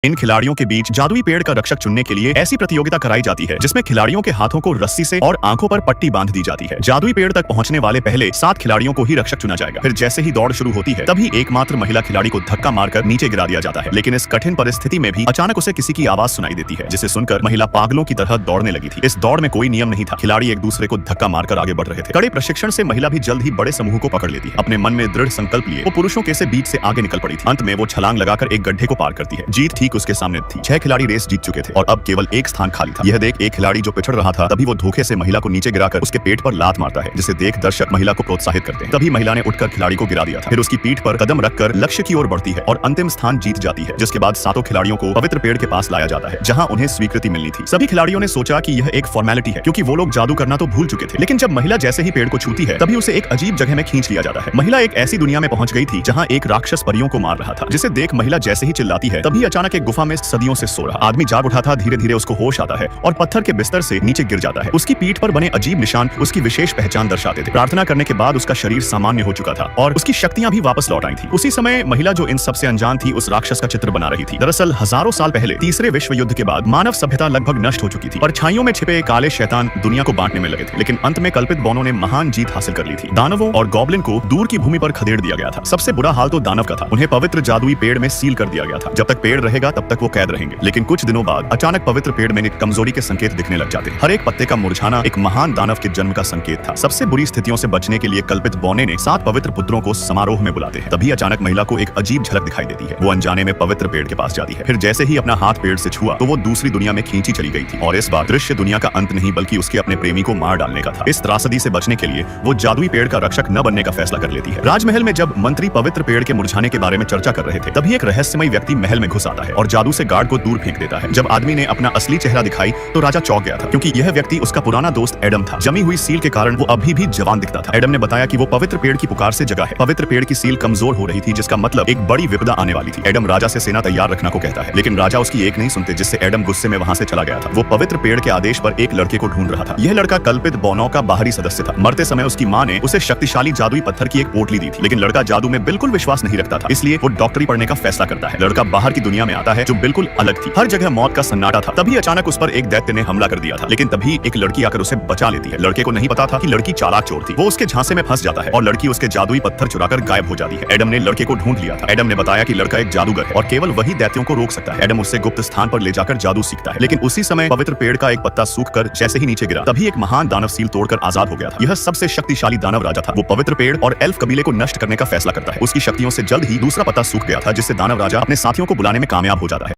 इन खिलाड़ियों के बीच जादुई पेड़ का रक्षक चुनने के लिए ऐसी प्रतियोगिता कराई जाती है जिसमें खिलाड़ियों के हाथों को रस्सी से और आंखों पर पट्टी बांध दी जाती है। जादुई पेड़ तक पहुंचने वाले पहले 7 खिलाड़ियों को ही रक्षक चुना जाएगा। फिर जैसे ही दौड़ शुरू होती है तभी एकमात्र महिला खिलाड़ी को धक्का मारकर नीचे गिरा दिया जाता है। लेकिन इस कठिन परिस्थिति में भी अचानक उसे किसी की आवाज सुनाई देती है, जिसे सुनकर महिला पागलों की तरह दौड़ने लगी थी। इस दौड़ में कोई नियम नहीं था, खिलाड़ी एक दूसरे को धक्का मारकर आगे बढ़ रहे थे। कड़े प्रशिक्षण से महिला भी जल्द ही बड़े समूह को पकड़ लेती है। अपने मन में दृढ़ संकल्प लिए वो पुरुषों के से बीच से आगे निकल पड़ी थी। अंत में वो छलांग लगाकर एक गड्ढे को पार करती है। जीत ठीक उसके सामने थी। 6 खिलाड़ी रेस जीत चुके थे और अब केवल एक स्थान खाली था। यह देख एक खिलाड़ी जो पिछड़ रहा था तभी वो धोखे से महिला को नीचे गिराकर उसके पेट पर लात मारता है, जिसे देख दर्शक महिला को प्रोत्साहित करते हैं। तभी महिला ने उठकर खिलाड़ी को गिरा दिया था। फिर उसकी पीठ पर कदम रखकर लक्ष्य की ओर बढ़ती है और अंतिम स्थान जीत जाती है। जिसके बाद 7 खिलाड़ियों को पवित्र पेड़ के पास लाया जाता है, जहां उन्हें स्वीकृति मिलनी थी। सभी खिलाड़ियों ने सोचा कि यह एक फॉर्मेलिटी है, क्योंकि वो लोग जादू करना तो भूल चुके थे। लेकिन जब महिला जैसे ही पेड़ को छूती है तभी उसे एक अजीब जगह में खींच लिया जाता है। महिला एक ऐसी दुनिया में पहुंच गई थी जहां एक राक्षस परियों को मार रहा था, जिसे देख महिला जैसे ही चिल्लाती है तभी अचानक एक गुफा में सदियों से सो रहा आदमी जाग उठा था। धीरे धीरे उसको होश आता है और पत्थर के बिस्तर से नीचे गिर जाता है। उसकी पीठ पर बने अजीब निशान उसकी विशेष पहचान दर्शाते थे। प्रार्थना करने के बाद उसका शरीर सामान्य हो चुका था और उसकी शक्तियां भी वापस लौट आई थी। उसी समय महिला जो इन सबसे अनजान थी उस राक्षस का चित्र बना रही थी। दरअसल हजारों साल पहले तीसरे विश्व युद्ध के बाद मानव सभ्यता लगभग नष्ट हो चुकी थी। परछाइयों में छिपे काले शैतान दुनिया को बांटने में लगे थे, लेकिन अंत में कल्पित बौनों ने महान जीत हासिल कर ली थी। दानवों और गॉब्लिन को दूर की भूमि पर खदेड़ दिया गया था। सबसे बुरा हाल तो दानव का था। उन्हें पवित्र जादुई पेड़ में सील कर दिया गया था। जब तक पेड़ रहेगा तब तक वो कैद रहेंगे। लेकिन कुछ दिनों बाद अचानक पवित्र पेड़ में कमजोरी के संकेत दिखने लग जाते हैं। हर एक पत्ते का मुरझाना एक महान दानव के जन्म का संकेत था। सबसे बुरी स्थितियों से बचने के लिए कल्पित बौने ने 7 पवित्र पुत्रों को समारोह में बुलाते हैं। तभी अचानक महिला को एक अजीब झलक दिखाई देती है। वो अनजाने में पवित्र पेड़ के पास जाती है। फिर जैसे ही अपना हाथ पेड़ से छुआ तो वो दूसरी दुनिया में खींची चली गई थी। और इस बार दृश्य दुनिया का अंत नहीं बल्कि उसके अपने प्रेमी को मार डालने का था। इस त्रासदी से बचने के लिए वो जादुई पेड़ का रक्षक न बनने का फैसला कर लेती है। राजमहल में जब मंत्री पवित्र पेड़ के मुरझाने के बारे में चर्चा कर रहे थे तभी एक रहस्यमय व्यक्ति महल में घुस आता है और जादू से गार्ड को दूर फेंक देता है। जब आदमी ने अपना असली चेहरा दिखाई तो राजा चौंक गया था, क्योंकि यह व्यक्ति उसका पुराना दोस्त एडम था। जमी हुई सील के कारण वो अभी भी जवान दिखता था। एडम ने बताया कि वो पवित्र पेड़ की पुकार से जगा है। पवित्र पेड़ की सील कमजोर हो रही थी, जिसका मतलब एक बड़ी विपदा आने वाली थी। एडम राजा से सेना तैयार रखना को कहता है, लेकिन राजा उसकी एक नहीं सुनते, जिससे एडम गुस्से में वहां से चला गया था। वो पवित्र पेड़ के आदेश पर एक लड़के को ढूंढ रहा था। यह लड़का कल्पित बौनों का बाहरी सदस्य था। मरते समय उसकी मां ने उसे शक्तिशाली जादुई पत्थर की एक पोटली दी थी, लेकिन लड़का जादू में बिल्कुल विश्वास नहीं रखता था, इसलिए वो डॉक्टरी पढ़ने का फैसला करता है। लड़का बाहर की दुनिया में आता है जो बिल्कुल अलग थी। हर जगह मौत का सन्नाटा था। तभी अचानक उस पर एक दैत्य ने हमला कर दिया था, लेकिन तभी एक लड़की आकर उसे बचा लेती है। लड़के को नहीं पता था कि लड़की चालाक चोर थी। वो उसके झांसे में फंस जाता है और लड़की उसके जादुई पत्थर चुराकर गायब हो जाती है। एडम ने लड़के को ढूंढ लिया था। एडम ने बताया कि लड़का एक जादूगर है और केवल वही दैत्यों को रोक सकता है। एडम उससे गुप्त स्थान पर ले जाकर जादू सीखता है, लेकिन उसी समय पवित्र पेड़ का एक पत्ता सूखकर जैसे ही नीचे गिरा तभी एक महान दानव सील तोड़कर आजाद हो गया था। यह सबसे शक्तिशाली दानव राजा था। वो पवित्र पेड़ और एल्फ कबीले को नष्ट करने का फैसला करता है। उसकी शक्तियों से जल्द ही दूसरा पत्ता सूख गया था, जिससे दानव राजा अपने साथियों को बुलाने में कामयाब हो जाता है।